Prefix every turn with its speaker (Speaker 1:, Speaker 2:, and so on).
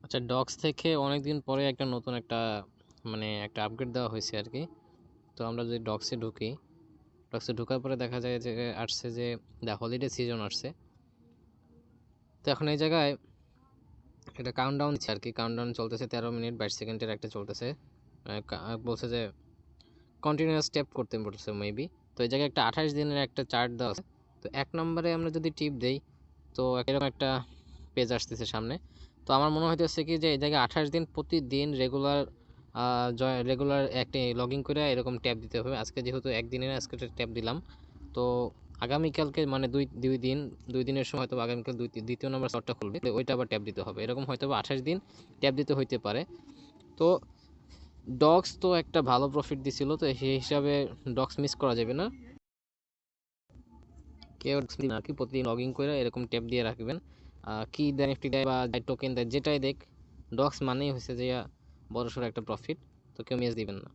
Speaker 1: আচ্ছা, ডক্স থেকে অনেকদিন পরে একটা নতুন একটা একটা আপগ্রেড দেওয়া হয়েছে আর কি। তো আমরা যদি ডক্সে ঢোকার পরে দেখা যায় যে আসছে যে দ্য হলিডে সিজন আসছে। তো এখন এই জায়গায় একটা কাউন্টডাউন দিচ্ছে আর কি। কাউন্টডাউন চলতেছে 13 মিনিট 22 সেকেন্ডের একটা চলতেছে। বলছে যে কন্টিনিউয়াস ট্যাপ করতে বলছে মেবি। তো এই জায়গায় একটা 28 দিনের একটা চার্ট দেওয়া আছে। তো 1 নম্বরে আমরা যদি টিপ দেই তো এরকম একটা পেজ আসতেছে সামনে। তো আমার মনে হইতেছে কি যে এই জায়গায় 28 দিন প্রতিদিন রেগুলার একটা লগ ইন করে এরকম ট্যাপ দিতে হবে। আজকে যেহেতু একদিনের আজকে ট্যাপ দিলাম, তো আগামীকালকে মানে দুই দিনের সময় হয়তো আগামীকাল দ্বিতীয় নম্বর স্লটটা খুলবে, তো ওইটা আবার ট্যাপ দিতে হবে। এরকম হয়তো 28 দিন ট্যাপ দিতে হইতে পারে। তো ডক্স তো একটা ভালো প্রফিট দিছিল, তো সেই হিসাবে ডক্স মিস করা যাবে না। কেউ না কি প্রতিদিন লগ ইন করে এরকম ট্যাপ দিয়ে রাখবেন। কি দেয়, নিফটি দেয় বা টোকেন দেয়, যেটাই দেখ, ডক্স মানেই হচ্ছে যে বড়সড় একটা প্রফিট। তো কেউ মিস দিবেন না।